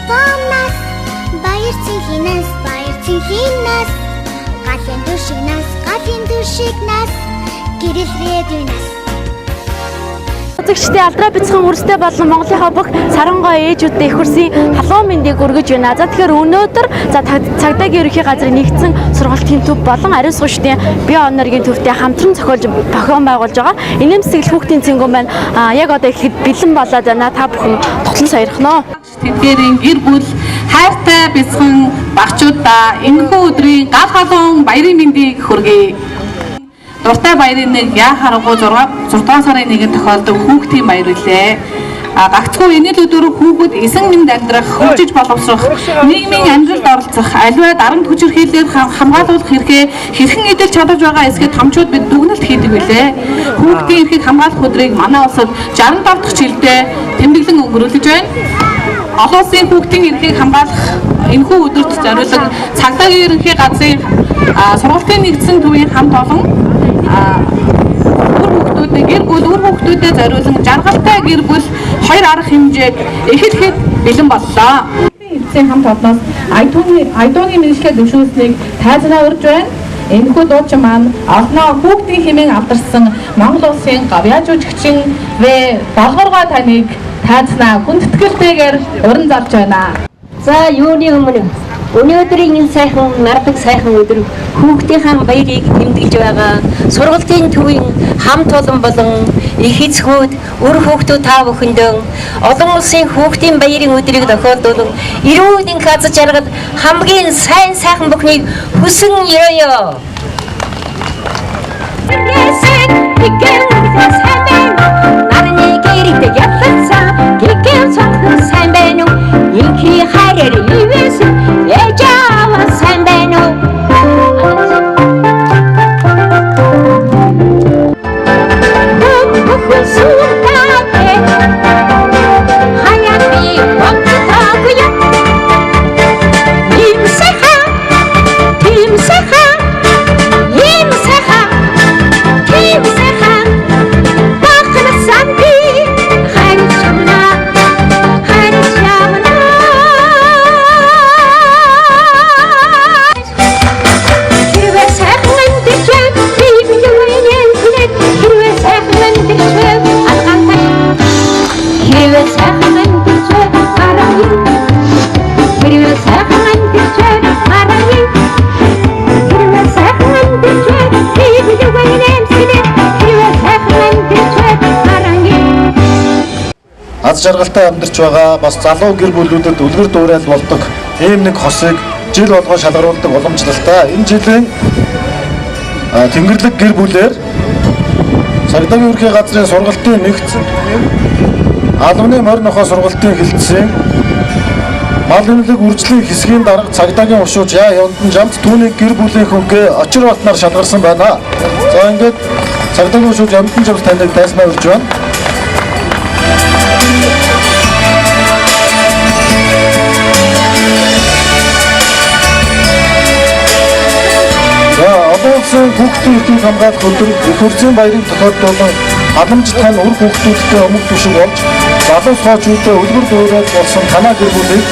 телефонаас баяр цэнхинээс галын дүшигнээс гэрэл радионаас Үзэгчдээ Алдраа бяцхан үрстэй болон Монголынхаа бүх сарангаа ээжүүдтэй их хүрсэн халуун мэндийг өргөж байна. За тэгэхээр өнөөдөр цагдаагийн ерөнхий газрын нэгдсэн сургалтын төв болон ариун сувчдын бие оноргийн төвтэй хамтран зохиолж зохион байгуулж байгаа. Инээмсэглэл хүүхдийн цэнгүүн маань яг одоо ихэд бэлэн болоод байна. Та бүхэн тоглон сойрхно. Тэдгээрийн гэр бүл хайртай бяцхан багчуудаа энэхүү өдрийн гал халуун баярын мэндийг хүргэе. Дуртай баярын нэг яа харахгүй 6 сарын 1-нд тохиолдог хүүхдийн баяр үлээ. Гагцхүү энэ л өдөр хүүхэд эсэн мэнд амьдрах, хөгжиж боловсрох, нийгмийн амьдралд оролцох, аливаа дарамт хүчирхийллээр хамгаалуулах хэрэгээ хэрхэн эдэлж чадаж байгаа эсгээд томчууд бид дүгнэлт хийдэг билээ. Хүүхдийн эрхийг хамгаалах өдрийг манай улсад 67 дахь жилдээ тэмдэглэн өнгөрүүлж байна. Олон улсын хүүхдийн эрхийг хамгаалах энэхүү өдөрт зориулсан цагдаагийн ерөнхий газрын сургалтын нэгдсэн төвийн хамт олон гэр бүл үр хүүхдүүдэд зориулсан жаргалтай гэр бүл 2 арга хэмжээг эхлэхэд бэлэн боллоо. Эцсийн хамт олноос айдууны мэргэжлийн зөвшөөрлийг тайзнаа урьж байна. Энэхүү дуучин маань олноо хүүхдийн хэмээн алдарсан Монгол улсын гавьяа жүжигчин Болгоргой таныг тайзнаа хүндэтгэлтэйгээр уран зарж байна. За юуны өмнө өнөөдрийн энэ сайхан нардаг сайхан өдөр хүүхдийн баярыг тэмдэглэж байгаа сургалтын төвийн хамт олон болон их эцгүүд үр хүүхдүүд та бүхэндээ олон улсын хүүхдийн баярын өдрийг тохиолдуулан эрүүл аз жаргал хамгийн сайн сайхан бүхнийг хүсэн ёо. Аз жаргалтай амьдарч байгаа бас залуу гэр бүлүүдэд үлгэр дуурайл болдог ийм нэг хосыг жил болгоо шалгаруулдаг уламжлалтай. Энэ жилийн Тэнгэрлэг гэр бүлээр цагдаагийн ерөнхий газрын сургалтын нэгдсэн албаны морин нохой сургалтын хилцсэн мал эмнэлэг үржлийн хэсгийн дарга цагдаагийн ушууж яа явдан жамт түүний гэр бүлийн хөнгөө очир батнаар шалгарсан байна. За ингээд цагдаагийн ушууж ямдан жамт таныг тайснаа урьж байна. Олон хүүхдийн эрхийг хамгаалах өдөр их хурлын баярыг тохиолдуулан халамж тань үр хүүхдүүдтэй өмг түшиг болж залуус хоочуудад үлгэр дуурайл болсон танаа гэр бүлийг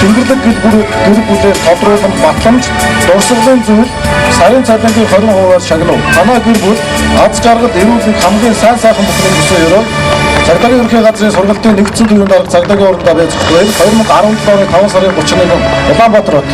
Тэнгэрлэг гэр бүлээр тодруулан батламж дурсгалын зүйл сарын цалингийн 20%-аар шагнав. Танаа гэр бүл аз жаргал эрүүлэх хамгийн сайн сайхан бүхнийг хүсэн ёроо цагдаагийн ерөнхий газрын сургалтын нэгдсэн төвийн дарга цагдаагийн орондоо байж байв 2017 оны 5 сарын 31-нд Улаанбаатар хот.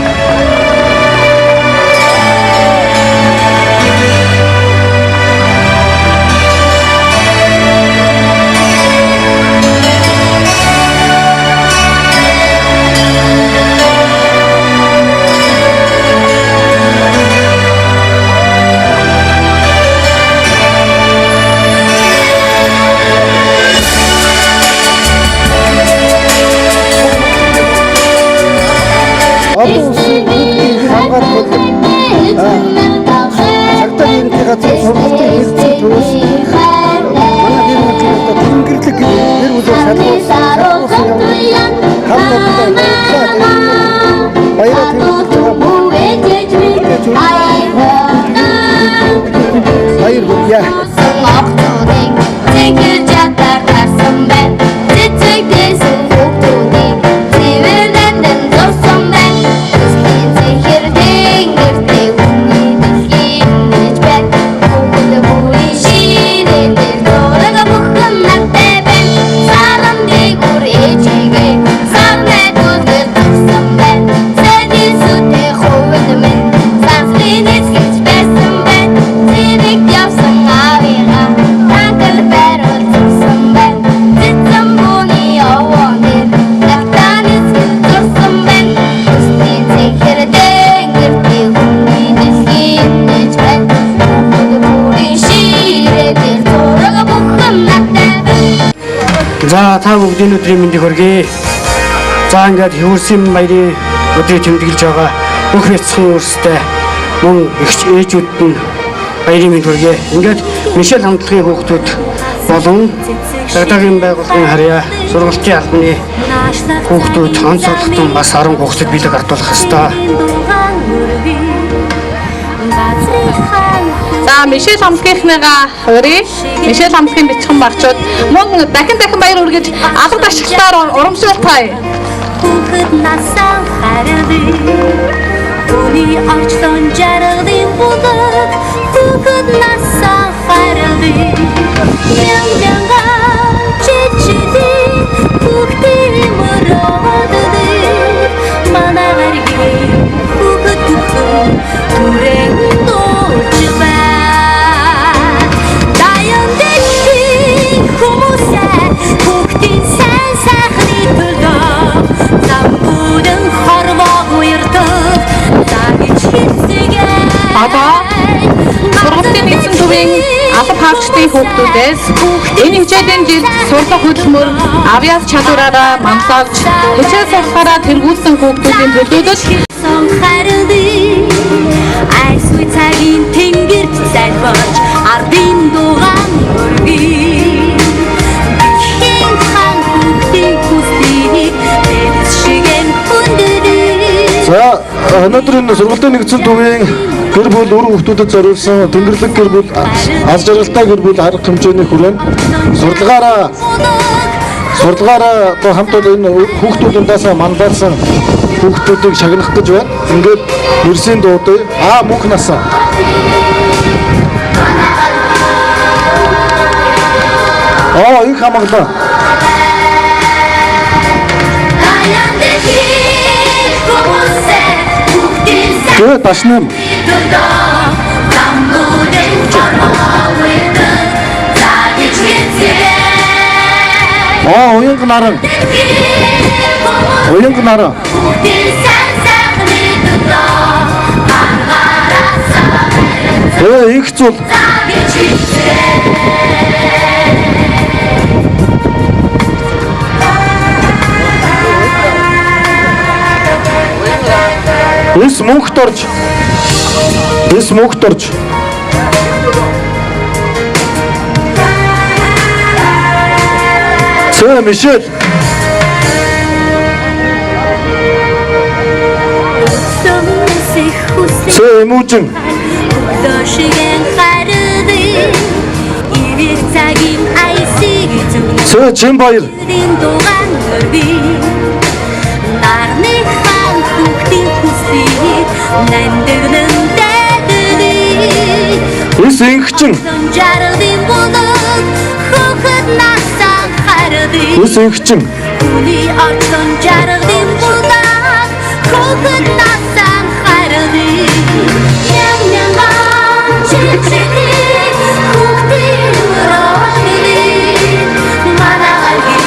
Цэцэг дэсэн хүүхдүүдийг цэвэрлэн бүгдийн өдрийн мэндийг хүргэе. За ингээд хөвөрсөн баярын өдрийг тэмдэглэж байгаа бүх бяцхан өөрсдөө мөн эгч ээжүүд нь баярын мэнд хүргэе. Ингээд Мишель хамтлагийн хүүхдүүд болон Дагдагийн байгууллагын харьяа сургалтын албаны хүүхдүүд онцлогтон бас 10 хүүхдэд бэлэг артуулах ёстой. За Мишель хамтлагийнхныгаа хоёрыг Мишель хамтлагийн бяцхан багчууд мөн дахин баяр хүргэж алга ашиглалтаар урамшуултгая. Хүүхэд насаа харилыг Түүний орчлон жаргалын бүлэг Хүүхэд насаа харилыг Мянган чичилий Хүүхдийн мөрөөдөдөө Манагаргийн хүүхэд бүхэн Түрэн дуулж байна Даян дэшиг хүмүүсээ Хүүхдийн сайн сайхны төлөө Одоо сургуулийн нэгэн төвийн алба хаагчдын хүүхдүүдээс энэ хичээлийн жилд сурлах хөдөлмөр авьяас чадвараараа мамлагч хичээл сурахаараа тэргүүлсэн хүүхдүүдийн төлөвлөлт Айсгүй цагийн тэнгэрт залбирч ардын дугаан өргөе Бихийн хан хүүхдийн хүслийг дэвс шиген хүндэрээ За өнөөдөр энэ сургуулийн нэгэн төвийн гэр бүл үр хүүхдүүдэд зориулсан тэнгэрлэг гэр бүл аз жаргалтай гэр бүл арга хэмжээний хүрээнд сурлагаараа одоо хамт энэ хүүхдүүдээс мандалсан хүүхдүүдийг шагнах гэж байна. Ингээд ерсийн дуудыг мөнх насаа их хамаглаа. Гэ ташнам. Уянг наран. Уянг наран. Их зүйл. Эс мөнхтөрж. Цэ Мишель. Цэ мужин. Цэ Чимбаяр. Эс инхчин. Эс инхчин. Түүний орчлон жаргалын бүлэг Хүүхэд насаа харилыг Мянган чичилий Хүүхдийн мөрөөдөдөө Манагаргийн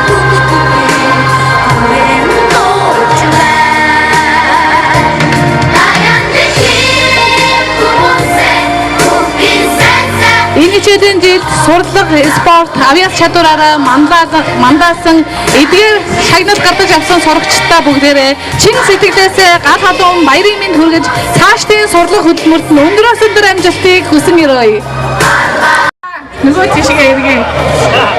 хүүхэд бүхэн Түрэн дуулж байна Даян дэшиг хүмүүсээ Хүүхдийн сайн сайхны энэ хичээлийн жилд сурлага, спорт, авьяас чадвараараа мандаасан эдгээр шагналд гаргаж авсан сурагчдаа бүгдээрээ чин сэтгэлээсээ гал халуун баярын мэнд хүргэж цаашдын сурлах хөдөлмөрт нь өндрөөс өндөр амжилтыг хүсэн өрөөе. Нөгөө тийшээ эргээ.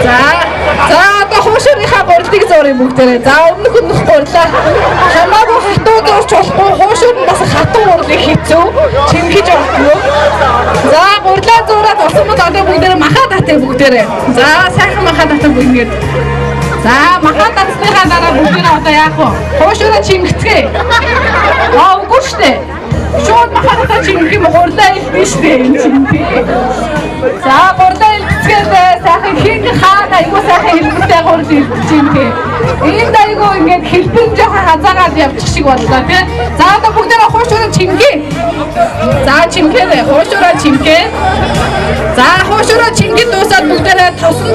За одоо хуушурынхаа гурлыг зуръя бүгдээрээ. За өмнөх гурлаа. Хамаагүй хатуу зурч болохгүй хуушур нь бас хатуу гурлыг хийцүү. Чимхэж болно. За гурлаа зураад усмод одоо бүгдээрээ махаа татъя бүгдээрээ. За сайхан махаа татъя бүгдээр. За махаа татсныхаа дараа бүгдээрээ одоо яах вэ? Хуушураа чимгэцгээе. Үгүй штэ. Шууд махаа татъя чимгэх юм гурлаа илбэн штэ энэ чимгэх. За гурлаа илбэцгээд сайхан хин хаана айгуу сайхан хэлбэртэй гурл илбэж юм бэ. Энд айгуу ингээд хэлбэн жоохон хазаагаад явчих шиг боллоо тий. За одоо бүгдээрээ хуушураа чимгээ. За чимгээ хуушураа чимгээ. За хуушураа чимгээ дуусаад бүгдээрээ тосон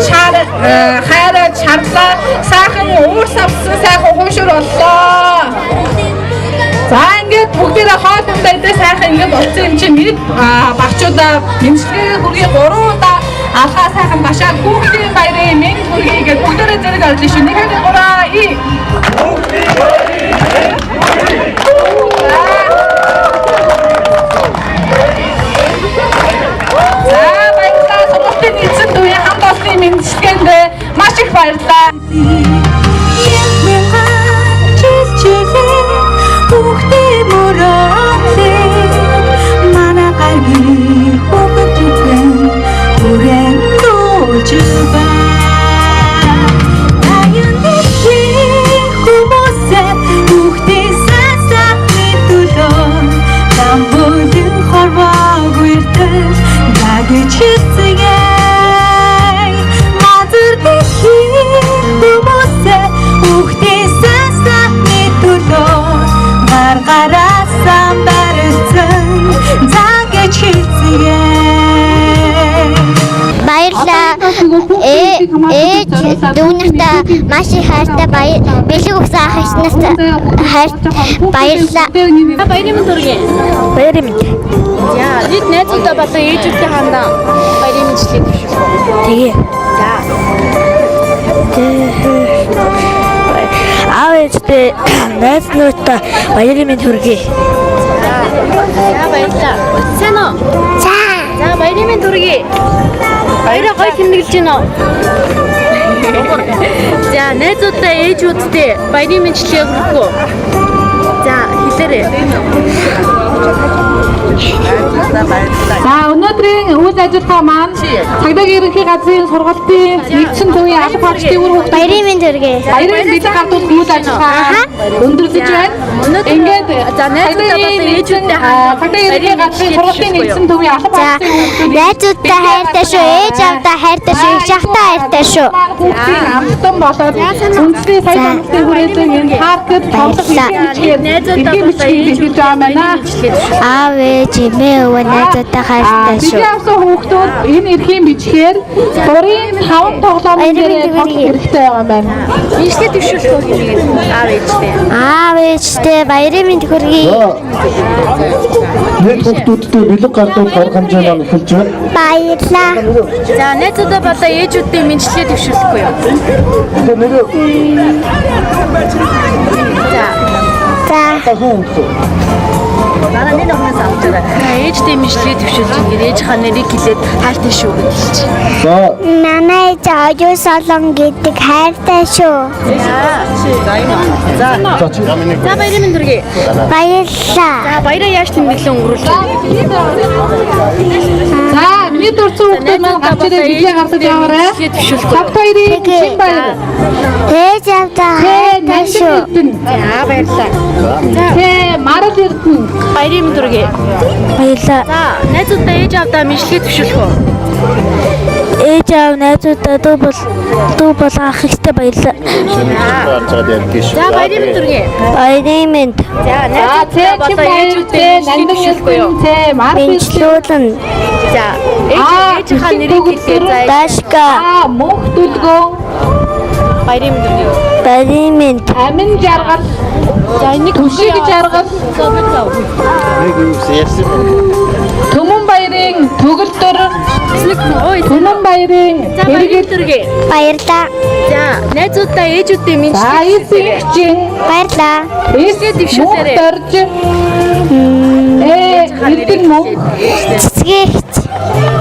хайраад шарлаа сайхан уур савсан сайхан хуушур боллоо. За ингээд бүгдээрээ хоолндоо идэ сайхан ингээд болцсон юм чинь багчуудаа мэнчилгээ хүргээ 3 удаа Алгаа сайхан башаад хүүхдийн баярын минь хүргэе бүгдээрээ зэрэг орж шүү. 1 2 3 и. Баярлалаа. Сургуулийн эзэн дүүийн хамт олонны мэндчилгээнд маш их баярлалаа. Дүүнийхтэй маш их хайртай бэлэг өгсөн ах ичнээс баярлалаа. Баярын мэнд хүргэе. Баярын мэнд. За, бид найзуудаа болон ээжүүдтэй хандаа баярын мэндчлэгийг төвшүүлсэн. Тэгээ. Аав ээжтэй найзнуудаа баярын мэнд хүргэе. За, баярлалаа. Сайн уу? За, баярын мэнд хүргэе. Баяраа гоё тэмдэглэж байна уу? За, найзуудаа ээжүүдтэй баярын мэндчлэгийг хүргэх үү? За, хэлээрэй. За өнөөдрийн үйл ажиллагаа маань цагдаагийн ерөнхий газрын сургалтын нэгдсэн төвийн алба хаагчдын үр хүүхд Баярын мэнд хүргэе. баярын бэлэг гардуулах үйл ажиллагаа өндөрлөж байна. Ингээд За, найзуудаа болон ээжүүдтэй хандаа цагдаагийн ерөнхий газрын сургалтын нэгдсэн төвийн алба За, хаагчдын найзуудтай хайртай шүү. Ээж авдаа хайртай шүү. Их шахтаа хайртай шүү. хүүхдийн амттан болоод үндэсний сая амттын хүрээсэн энэ паркд тоглох найзуудаа болон ээжүүдтэй байна. Аав ээж эмээ өвөө найзуудтай хайртай шүү. Бидний авсан хүүхдүүд энэ эрхийн бичгээр дурын 5 тоглоомын дээр тоглох хэрэгтэй байгаа юм байна. Нийслэл төвшүүлэх үү нэг аав ээжтэй. Аав ээжтэй баярын мэнд хүргэе. Нэг хүүхдүүдтэй бэлэг гардуулах арга хэмжээ маань эхэлж байна. Баярлалаа. За, найзуудаа болон ээжүүдтэй мэндчлэгийг төвшүүлэхгүй юу? За. Манай нэг өмнөөс авч байгаа. Ээжтэй мэндчлэгийг төвшүүлж ингээд ээж хаа нэрийг хэлээд хайртай шүү гэж хэлж. За Манай ээж ожоо солон гэдэг хайртай шүү. За, баярын мэнд хүргэе. Баярлалаа. За, баяраа яаж тэмдэглэн өнгөрүүлж байна? За, миний дурдсан хүүхдүүд маань гарч ирээд библийг хардаж яваарай. Цагт хоёрын шин баяр. Ээж авдаа хайртай шүү. За, баярлалаа. Тэ марал эрдэнэ. Баярын мэнд хүргэе. Баярлалаа. За, найзуудаа ээж авдаа мэдлэгийг төвшүүлэх үү? Ээж аав найзуудаа дүү бол ах ихтэй баярлалаа. За, баярын мэнд хүргэе. Баярын мэнд. За, найзуудаа болон ээжүүдтэй мэдлэгийг төвшүүлэхгүй юу? Тэ марал Менчлүүлэн. За, ээж хаа нэрийг хэлээ. Дашка. мөнх дүлгөө Баярын мэнд хүргэе. Баярын мэнд. амин жаргал За, нэг төшиг жаргал Төмөн баярын төгөлдөр Төмөн баярын За, баярын мэнд хүргэе. Баярлалаа. За, найзуудаа ээжүүдтэй за мэдлэгийг эсэгчин Баярлалаа. төвшүүлээрэй. дөрж эрдэн мөнх Цэцгэгч.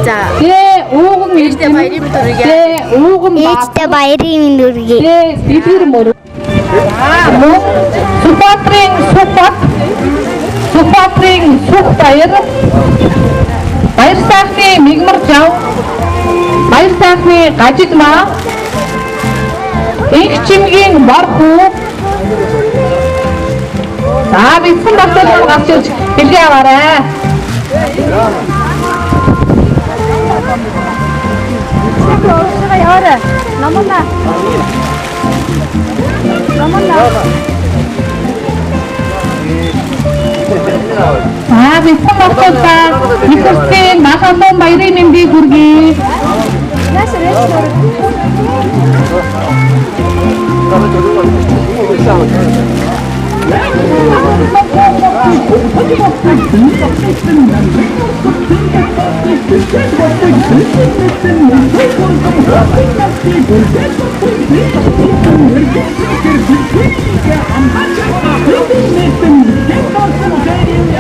За, тэ ууган ээжтэй эрдэн баярын мэнд хүргэе. тэ ууган баа Ээжтэй баярын мэнд хүргэе. тэ дэлгэр мөр Супатрин сух баяр баяр сайхны мигмар жав баяр сайхны гажигмаа их чимгийн бор хүү за бицэн багтал гарч ирж хэлгээ аваарай. Бицэн багтал ихтэй махасон баярын мэндийг хүргэе.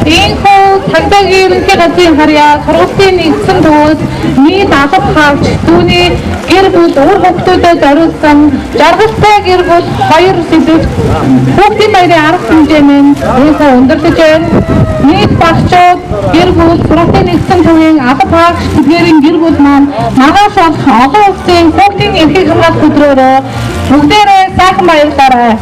Ийхүү цагдаагийн ерөнхий газрын харьяа сургалтын нэгдсэн төвөөс нийт алба хавч түүний гэр бүл үр хүүхдүүдэд зориулсан жаргалтай гэр бүл 2 сэдвт хүүхдийн баярын арга хэмжээний ийхүү өндөрлөж байна. Нийт багчууд гэр бүл сургалтын нэгдсэн төвийн алба хавч тэдгээрийн гэр бүл маань манаас болох олон улсын хүүхдийн эрхийг хамгаалах өдрөөрөө бүгдээрээ сайхан баярлаарай.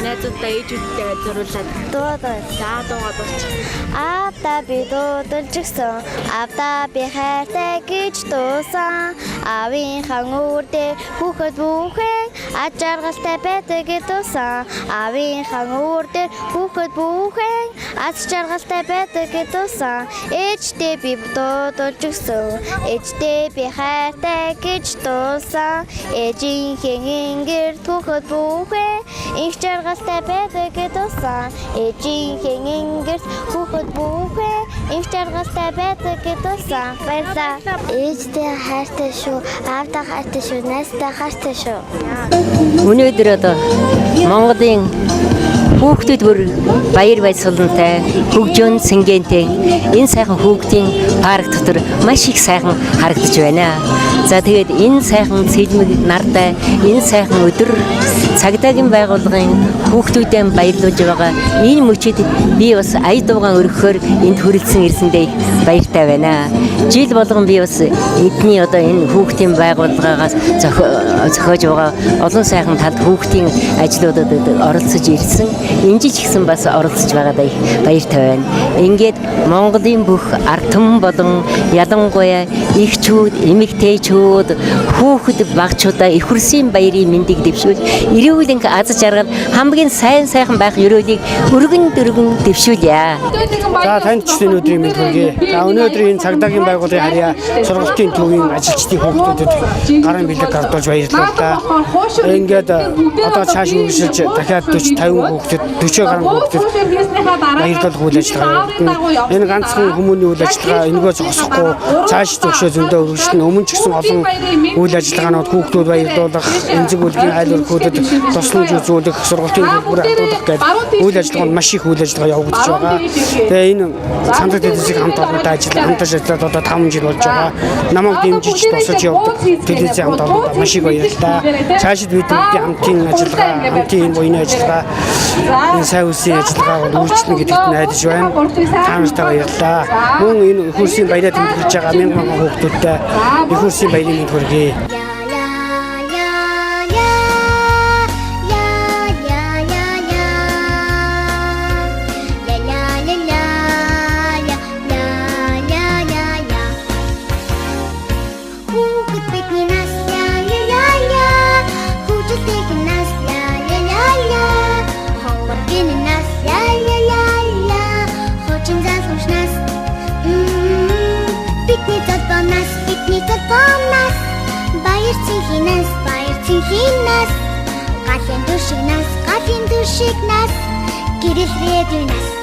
Найзуудаа ээжүүдтэй зориулаад дуугаа дуулчих. Авда би дуудалжсэн авда би хайртай гэж дуусан аавынхаа үрдээ хүүхэд бүхэн аж аргалтай байдаг гэж дуусан аавынхаа үрдээ хүүхэд бүхэн аж аргалтай байдаг гэж дуусан ээжтэй би дуудалжсэн ээжтэй би хайртай гэж дуусан ээжийнхээ ингэр хүүхэд бүхэн их жаргалтай байдаг гэж дуусан ээжийнхээ ингэр хүүхэд бүхэн их жаргалтай байдаг гэж дуусан баярлалаа. Ээжтэй хайртай шүү, аавтай хайртай шүү, найзтай хайртай шүү. Өнөөдөр одоо Монголын хүүхдүүд бүр баяр баясгалантай, хөгжөөн сэнгэнтэй энэ сайхан хүүхдийн парк дотор маш их сайхан харагдаж байна. За тэгээд энэ сайхан цэлмэг нартай энэ сайхан өдөр цагдаагийн байгууллагын хүүхдүүдэд баярлуулж байгаа энэ мөчид би бас ая дуугаан өргөхөөр энд хүрэлцэн ирсэндээ баяртай байна. Жил болгон би бас эдний одоо энэ хүүхдийн байгууллагаас зохиож байгаа олон сайхан талд хүүхдийн ажлуудад оролцож ирсэн. Энд ч ихсэн бас оролцож байгаадаа их баяртай байна. Ингээд Монголын бүх ард түмэн болон ялангуяа эхчүүд, эмэгтэйчүүд, хүүхэд багчуудаа их хүрсэн баярын мэндийг дэвшүүл эрүүлэнх аз жаргал хамгийн сайхан байх ёроолыг өргөн дэвшүүлье. За танд ч өнөөдрийн мэнд хүргэе. За өнөөдөр энэ цагдаагийн байгууллагын харьяа сургалтын төвийн ажилчдын хүүхдүүдэд гарын бэлэг гардуулж баярлалаа. Ингээд одоо цааш үргэлжлэж дахиад 40 50 хүүхдэд 40 гаруй хүүхдэд баярлалт үйл ажиллагаа явуулна. Энэ ганцхан хүмүүний үйл ажиллагаа энэгээ зогсохгүй цааш зөвшөө зөндөө үргэлжлэн өмнө ч гэсэн олон үйл ажиллагаанууд хүүхдүүд баярлуулах, эмзэг үлгийн айл өрхүүдэд тусламж үзүүлэх, сургалтын төлбөр хадгалах гэдэг үйл ажиллагаанд маш их үйл ажиллагаа явагдаж байгаа. Тэгээ энэ сандаг телевизийн хамт олонтой хамтарч ажиллаад одоо 5 жил болж байгаа. Намайг дэмжиж тусаж явдаг телевизийн хамт олонтой маш их баярлалаа. Цаашид бид хамтын ажиллагаа, хамтын энэ буйны ажиллагаа, энэ сайн үсгийн ажиллагаа бол үргэлжлэнэ гэдэгт найдаж байна. Та нартай баярлалаа. Мөн энэ их хурсын баяраа тэмдэглэж байгаа мянган хүүхдүүдтэй их хурсын баярын мэнд хүргэе. Галын душигнаас гэрэл редюнаас